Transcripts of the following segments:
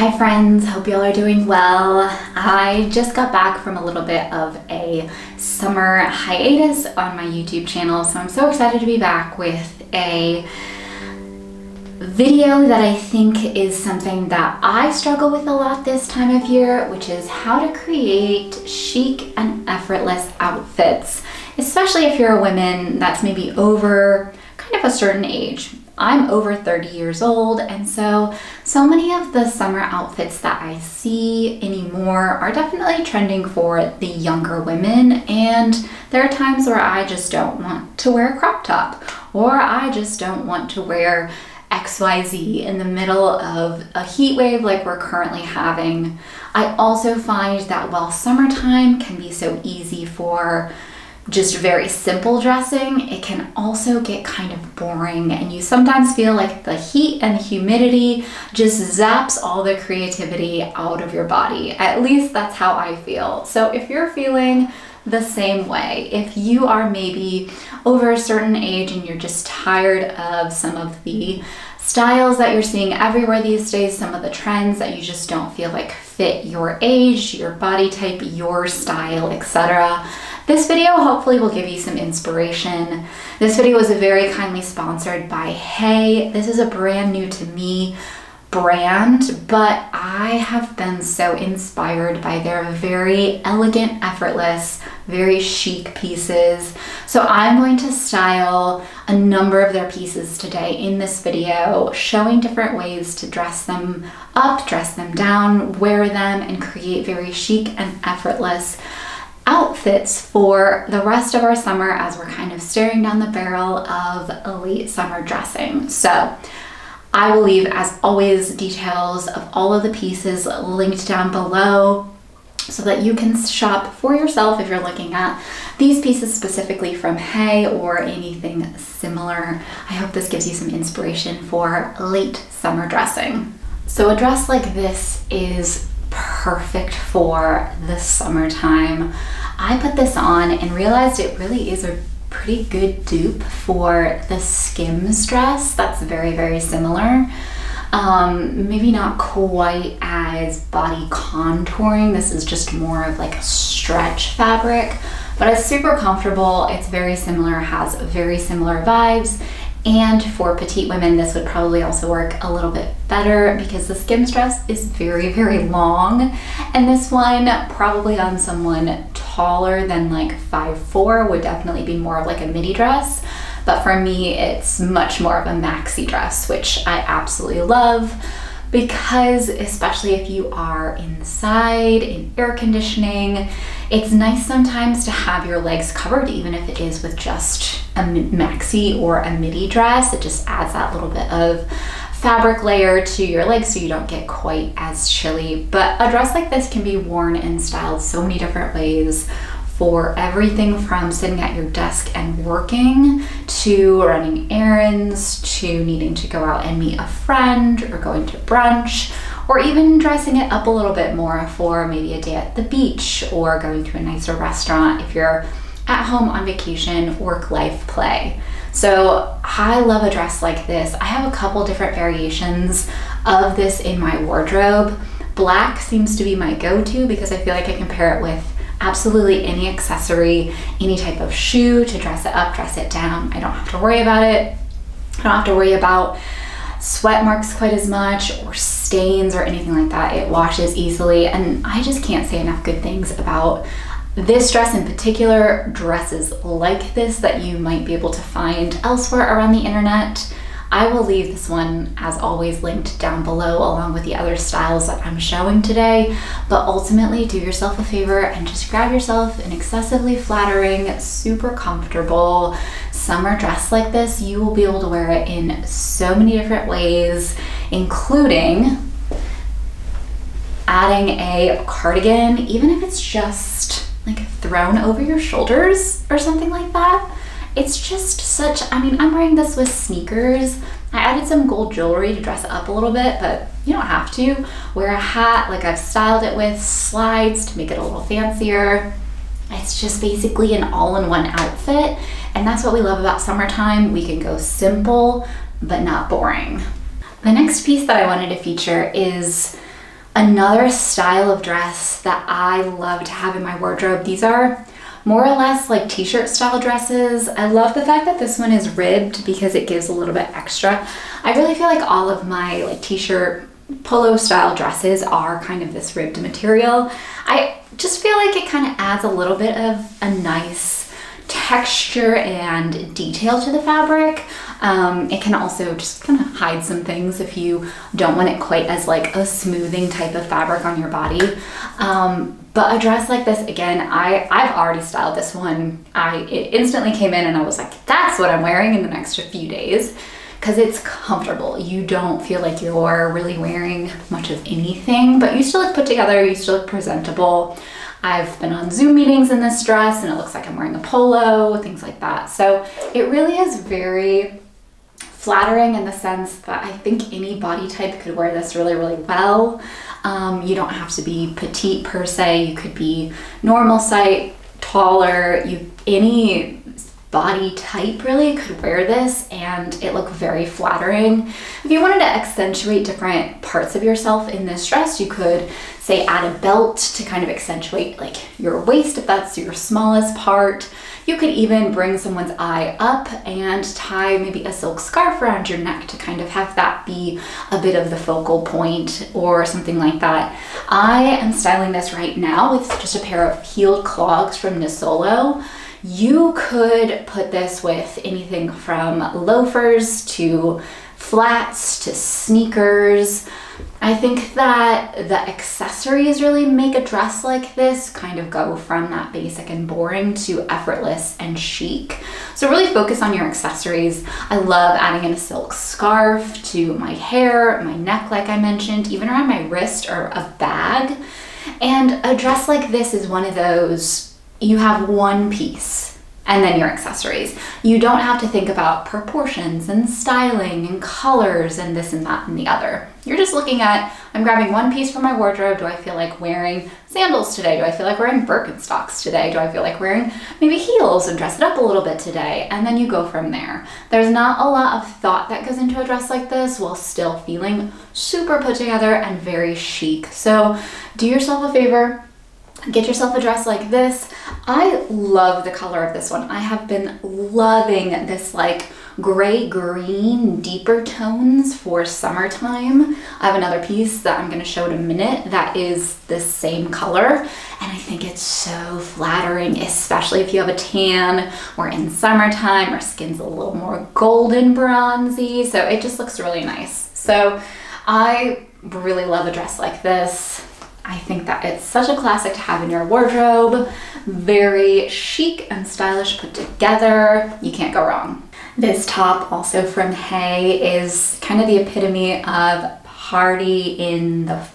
Hi friends, hope y'all are doing well. I just got back from a little bit of a summer hiatus on my YouTube channel, so I'm so excited to be back with a video that I think is something that I struggle with a lot this time of year, which is how to create chic and effortless outfits, especially if you're a woman that's maybe over kind of a certain age. I'm over 30 years old, and so many of the summer outfits that I see anymore are definitely trending for the younger women, and there are times where I just don't want to wear a crop top, or I just don't want to wear XYZ in the middle of a heat wave like we're currently having. I also find that while summertime can be so easy for just very simple dressing, it can also get kind of boring, and you sometimes feel like the heat and humidity just zaps all the creativity out of your body. At least that's how I feel. So if you're feeling the same way, if you are maybe over a certain age and you're just tired of some of the styles that you're seeing everywhere these days, some of the trends that you just don't feel like fit your age, your body type, your style, etc., this video hopefully will give you some inspiration. This video was very kindly sponsored by HAY. This is a brand new to me brand, but I have been so inspired by their very elegant, effortless, very chic pieces. So I'm going to style a number of their pieces today in this video, showing different ways to dress them up, dress them down, wear them, and create very chic and effortless outfits for the rest of our summer as we're kind of staring down the barrel of late summer dressing. So I will leave, as always, details of all of the pieces linked down below so that you can shop for yourself if you're looking at these pieces specifically from HAY or anything similar. I hope this gives you some inspiration for late summer dressing. So a dress like this is perfect for the summertime. I put this on and realized it really is a pretty good dupe for the Skims dress that's very, very similar. Maybe not quite as body contouring. This is just more of like a stretch fabric, but it's super comfortable. It's very similar, has very similar vibes. And for petite women, this would probably also work a little bit better because the Skims dress is very, very long. And this one, probably on someone taller than like 5'4", would definitely be more of like a midi dress. But for me, it's much more of a maxi dress, which I absolutely love because especially if you are inside in air conditioning, it's nice sometimes to have your legs covered, even if it is with just a maxi or a midi dress. It just adds that little bit of fabric layer to your legs so you don't get quite as chilly. But a dress like this can be worn and styled so many different ways, for everything from sitting at your desk and working to running errands to needing to go out and meet a friend or going to brunch, or even dressing it up a little bit more for maybe a day at the beach or going to a nicer restaurant if you're at home on vacation, work, life, play. So I love a dress like this. I have a couple different variations of this in my wardrobe. Black seems to be my go-to because I feel like I can pair it with absolutely any accessory, any type of shoe to dress it up, dress it down. I don't have to worry about it. I don't have to worry about sweat marks quite as much or stains or anything like that. It washes easily, and I just can't say enough good things about this dress in particular, dresses like this that you might be able to find elsewhere around the internet. I will leave this one, as always, linked down below along with the other styles that I'm showing today. But ultimately, do yourself a favor and just grab yourself an excessively flattering, super comfortable summer dress like this. You will be able to wear it in so many different ways, including adding a cardigan, even if it's just like thrown over your shoulders or something like that. It's just such, I'm wearing this with sneakers. I added some gold jewelry to dress it up a little bit, but you don't have to. Wear a hat like I've styled it with, slides to make it a little fancier. It's just basically an all-in-one outfit, and that's what we love about summertime. We can go simple, but not boring. The next piece that I wanted to feature is Another style of dress that I love to have in my wardrobe, these are more or less like t-shirt style dresses. I love the fact that this one is ribbed because it gives a little bit extra. I really feel like all of my like t-shirt polo style dresses are kind of this ribbed material. I just feel like it kind of adds a little bit of a nice texture and detail to the fabric. It can also just kind of hide some things if you don't want it quite as like a smoothing type of fabric on your body. But a dress like this, again, I've already styled this one. It instantly came in and I was like, that's what I'm wearing in the next few days, because it's comfortable. You don't feel like you're really wearing much of anything, but you still look put together, you still look presentable. I've been on Zoom meetings in this dress and it looks like I'm wearing a polo, things like that. So it really is very flattering in the sense that I think any body type could wear this really, really well. You don't have to be petite per se. You could be normal size, taller. Any body type really could wear this and it looked very flattering. If you wanted to accentuate different parts of yourself in this dress, you could say add a belt to kind of accentuate like your waist if that's your smallest part. You could even bring someone's eye up and tie maybe a silk scarf around your neck to kind of have that be a bit of the focal point or something like that. I am styling this right now with just a pair of heeled clogs from Nisolo. You could put this with anything from loafers to flats to sneakers. I think that the accessories really make a dress like this kind of go from that basic and boring to effortless and chic. So really focus on your accessories. I love adding in a silk scarf to my hair, my neck, like I mentioned, even around my wrist, or a bag. And a dress like this is one of those, you have one piece and then your accessories. You don't have to think about proportions and styling and colors and this and that and the other. You're just looking at, I'm grabbing one piece from my wardrobe. Do I feel like wearing sandals today? Do I feel like wearing Birkenstocks today? Do I feel like wearing maybe heels and dress it up a little bit today? And then you go from there. There's not a lot of thought that goes into a dress like this while still feeling super put together and very chic. So do yourself a favor. Get yourself a dress like this. I love the color of this one. I have been loving this like gray green deeper tones for summertime. I have another piece that I'm going to show in a minute that is the same color, and I think it's so flattering, especially if you have a tan or in summertime, our skin's a little more golden bronzy, so it just looks really nice. So I really love a dress like this. I think that it's such a classic to have in your wardrobe. Very chic and stylish put together. You can't go wrong. This top, also from Hay, is kind of the epitome of party in the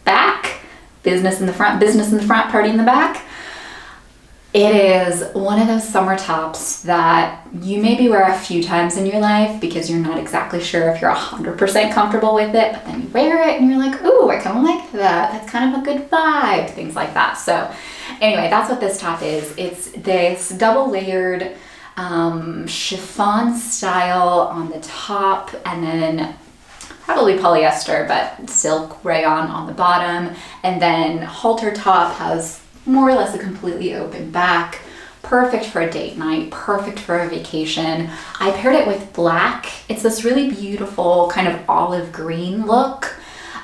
back, business in the front, party in the back. It is one of those summer tops that you maybe wear a few times in your life because you're not exactly sure if you're 100% comfortable with it, but then you wear it and you're like, ooh, I kind of like that. That's kind of a good vibe, things like that. So anyway, that's what this top is. It's this double layered chiffon style on the top, and then probably polyester, but silk rayon on the bottom. And then halter top has more or less a completely open back. Perfect for a date night, perfect for a vacation. I paired it with black. It's this really beautiful kind of olive green look.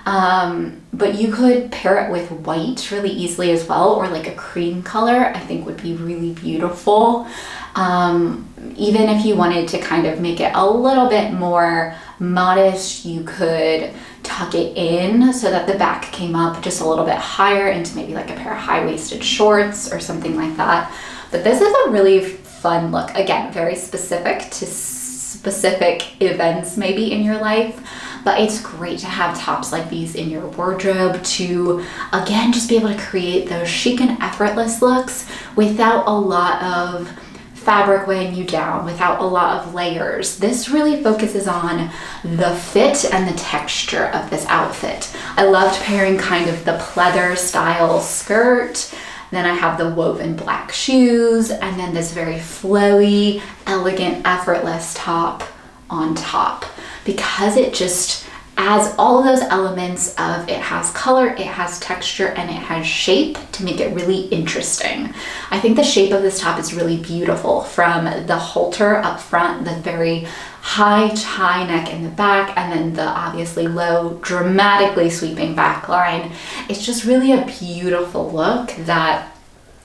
But you could pair it with white really easily as well, or like a cream color, I think would be really beautiful. Even if you wanted to kind of make it a little bit more modest, you could tuck it in so that the back came up just a little bit higher into maybe like a pair of high-waisted shorts or something like that. But this is a really fun look. Again, very specific to specific events maybe in your life, but it's great to have tops like these in your wardrobe to, again, just be able to create those chic and effortless looks without a lot of fabric weighing you down, without a lot of layers. This really focuses on the fit and the texture of this outfit. I loved pairing kind of the pleather style skirt, then I have the woven black shoes, and then this very flowy, elegant, effortless top on top, because it just adds all of those elements of it has color, it has texture, and it has shape to make it really interesting. I think the shape of this top is really beautiful, from the halter up front, the very high tie neck in the back, and then the obviously low, dramatically sweeping back line. It's just really a beautiful look that,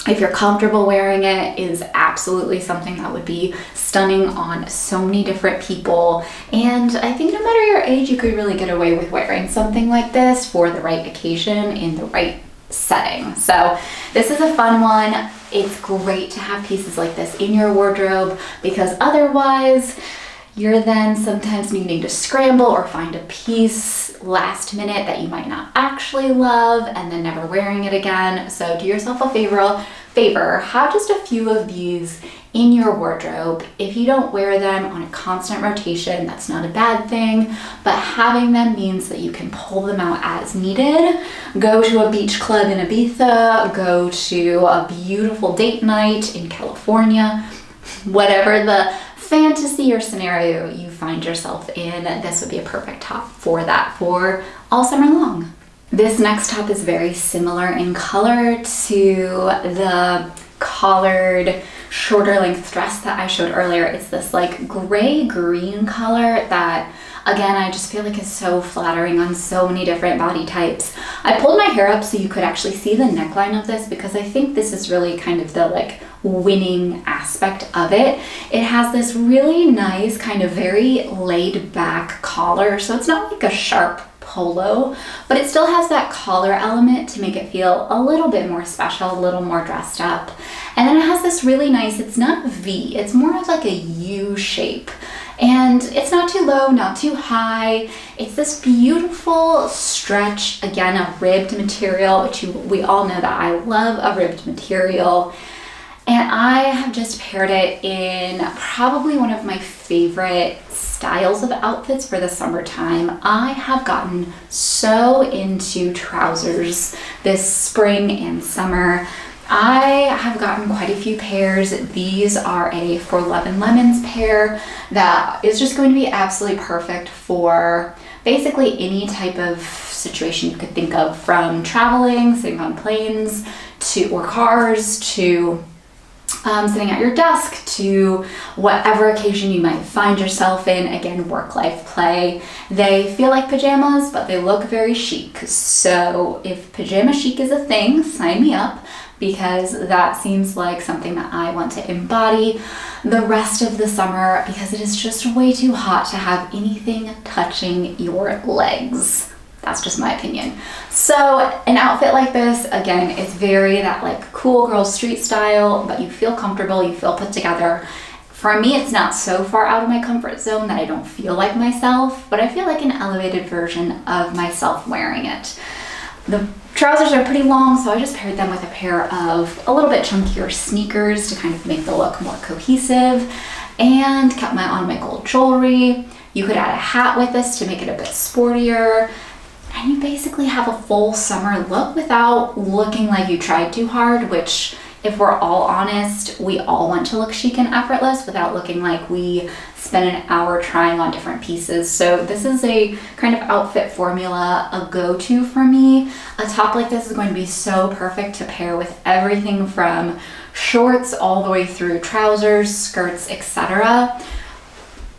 if you're comfortable wearing it, is absolutely something that would be stunning on so many different people. And I think no matter your age, you could really get away with wearing something like this for the right occasion in the right setting. So this is a fun one. It's great to have pieces like this in your wardrobe, because otherwise you're then sometimes needing to scramble or find a piece last minute that you might not actually love and then never wearing it again. So do yourself a favor, have just a few of these in your wardrobe. If you don't wear them on a constant rotation, that's not a bad thing, but having them means that you can pull them out as needed. Go to a beach club in Ibiza, go to a beautiful date night in California, whatever the fantasy or scenario you find yourself in, this would be a perfect top for that for all summer long. This next top is very similar in color to the collared shorter length dress that I showed earlier. It's this like gray green color that, again, I just feel like is so flattering on so many different body types. I pulled my hair up so you could actually see the neckline of this, because I think this is really kind of the like winning aspect of it. It has this really nice kind of very laid back collar, so it's not like a sharp polo, but it still has that collar element to make it feel a little bit more special, a little more dressed up. And then it has this really nice, it's not a V, it's more of like a U shape. And it's not too low, not too high. It's this beautiful stretch, again, a ribbed material, which we all know that I love a ribbed material. And I have just paired it in probably one of my favorite styles of outfits for the summertime. I have gotten so into trousers this spring and summer. I have gotten quite a few pairs. These are a For Love and Lemons pair that is just going to be absolutely perfect for basically any type of situation you could think of, from traveling, sitting on planes to or cars, to sitting at your desk, to whatever occasion you might find yourself in. Again, work, life, play. They feel like pajamas, but they look very chic. So if pajama chic is a thing, sign me up, because that seems like something that I want to embody the rest of the summer, because it is just way too hot to have anything touching your legs. That's just my opinion. So an outfit like this, again, is very that like cool girl street style, but you feel comfortable, you feel put together. For me, it's not so far out of my comfort zone that I don't feel like myself, but I feel like an elevated version of myself wearing it. The trousers are pretty long, so I just paired them with a pair of a little bit chunkier sneakers to kind of make the look more cohesive, and kept on my gold jewelry. You could add a hat with this to make it a bit sportier. And you basically have a full summer look without looking like you tried too hard, which, if we're all honest, we all want to look chic and effortless without looking like we spent an hour trying on different pieces. So this is a kind of outfit formula, a go-to for me. A top like this is going to be so perfect to pair with everything from shorts all the way through trousers, skirts, etc.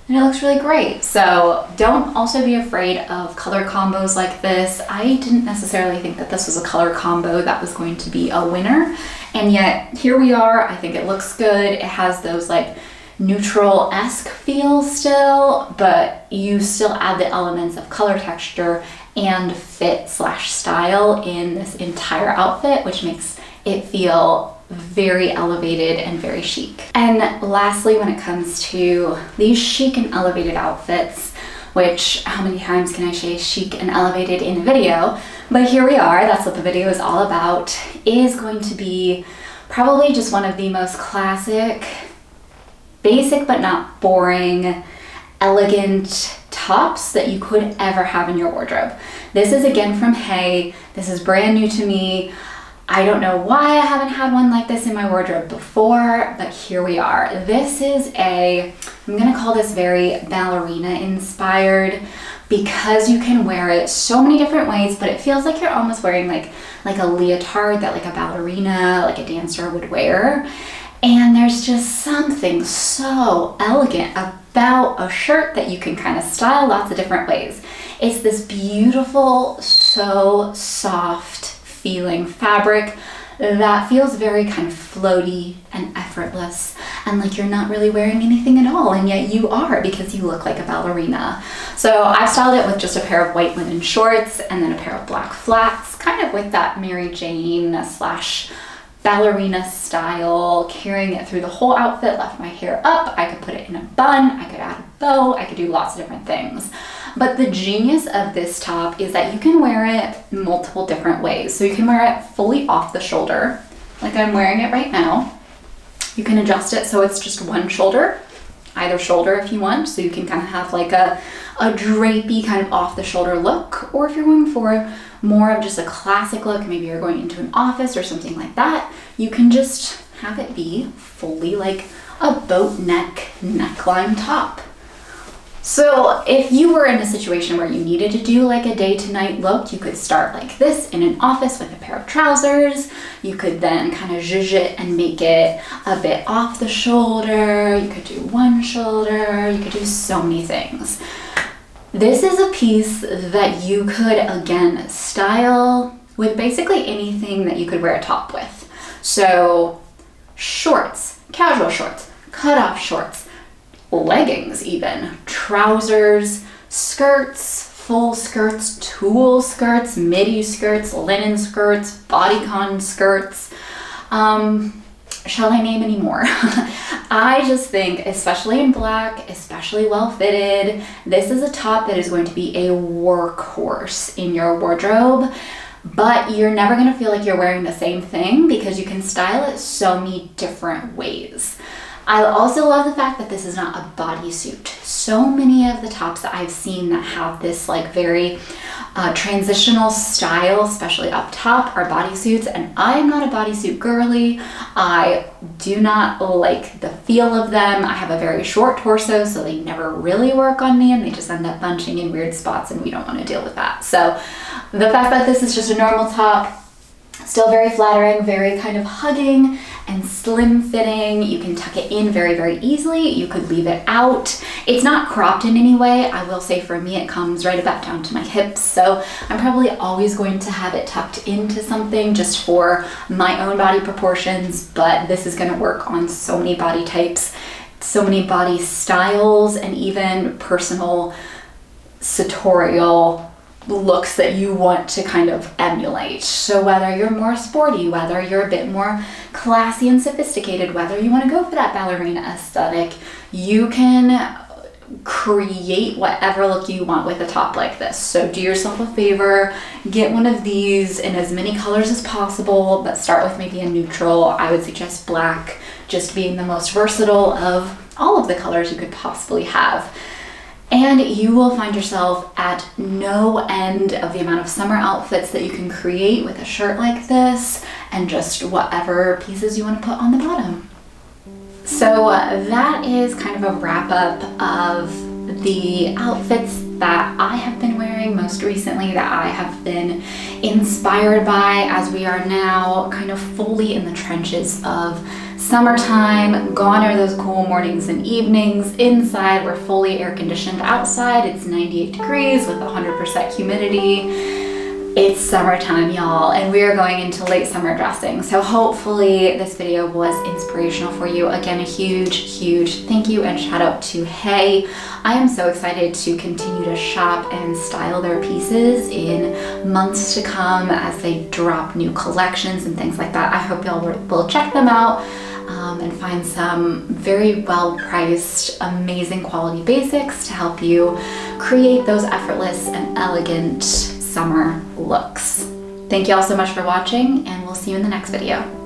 And it looks really great. So don't also be afraid of color combos like this. I didn't necessarily think that this was a color combo that was going to be a winner, and yet here we are. I think it looks good. It has those like neutral-esque feels still, but you still add the elements of color texture and fit/style in this entire outfit, which makes it feel very elevated and very chic. And lastly, when it comes to these chic and elevated outfits, which how many times can I say chic and elevated in a video? But here we are, that's what the video is all about, is going to be probably just one of the most classic, basic but not boring, elegant tops that you could ever have in your wardrobe. This is again from Hey. This is brand new to me. I don't know why I haven't had one like this in my wardrobe before, but here we are. This is I'm gonna call this very ballerina inspired because you can wear it so many different ways, but it feels like you're almost wearing like a leotard that like a ballerina, like a dancer would wear. And there's just something so elegant about a shirt that you can kind of style lots of different ways. It's this beautiful, so soft feeling fabric that feels very kind of floaty and effortless, and like you're not really wearing anything at all, and yet you are, because you look like a ballerina. So I styled it with just a pair of white linen shorts and then a pair of black flats, kind of with that Mary Jane slash ballerina style, carrying it through the whole outfit. Left my hair up, I could put it in a bun, I could add a bow, I could do lots of different things. But the genius of this top is that you can wear it multiple different ways. So you can wear it fully off the shoulder, like I'm wearing it right now. You can adjust it so it's just one shoulder, either shoulder if you want, so you can kind of have like a drapey kind of off the shoulder look. Or if you're going for more of just a classic look, maybe you're going into an office or something like that, you can just have it be fully like a boat neck neckline top. So if you were in a situation where you needed to do like a day to night look, you could start like this in an office with a pair of trousers. You could then kind of zhuzh it and make it a bit off the shoulder. You could do one shoulder. You could do so many things. This is a piece that you could, again, style with basically anything that you could wear a top with. So shorts, casual shorts, cutoff shorts, leggings even, trousers, skirts, full skirts, tulle skirts, midi skirts, linen skirts, bodycon skirts. Shall I name any more? I just think, especially in black, especially well fitted, this is a top that is going to be a workhorse in your wardrobe, but you're never going to feel like you're wearing the same thing because you can style it so many different ways. I also love the fact that this is not a bodysuit. So many of the tops that I've seen that have this like very transitional style, especially up top, are bodysuits, and I'm not a bodysuit girly. I do not like the feel of them. I have a very short torso, so they never really work on me, and they just end up bunching in weird spots, and we don't want to deal with that. So the fact that this is just a normal top, still very flattering, very kind of hugging and slim fitting. You can tuck it in very, very easily. You could leave it out. It's not cropped in any way. I will say for me, it comes right about down to my hips. So I'm probably always going to have it tucked into something just for my own body proportions, but this is going to work on so many body types, so many body styles, and even personal sartorial looks that you want to kind of emulate. So whether you're more sporty, whether you're a bit more classy and sophisticated, whether you want to go for that ballerina aesthetic, you can create whatever look you want with a top like this. So do yourself a favor, get one of these in as many colors as possible, but start with maybe a neutral. I would suggest black, just being the most versatile of all of the colors you could possibly have. And you will find yourself at no end of the amount of summer outfits that you can create with a shirt like this, and just whatever pieces you want to put on the bottom. So that is kind of a wrap up of the outfits that I have been wearing most recently, that I have been inspired by as we are now kind of fully in the trenches of summertime. Gone are those cool mornings and evenings. Inside, we're fully air conditioned. Outside, it's 98 degrees with 100% humidity. It's summertime, y'all, and we are going into late summer dressing. So hopefully this video was inspirational for you. Again, a huge thank you and shout out to Hey. I am so excited to continue to shop and style their pieces in months to come as they drop new collections and things like that. I hope y'all will check them out and find some very well-priced, amazing quality basics to help you create those effortless and elegant summer looks. Thank you all so much for watching, and we'll see you in the next video.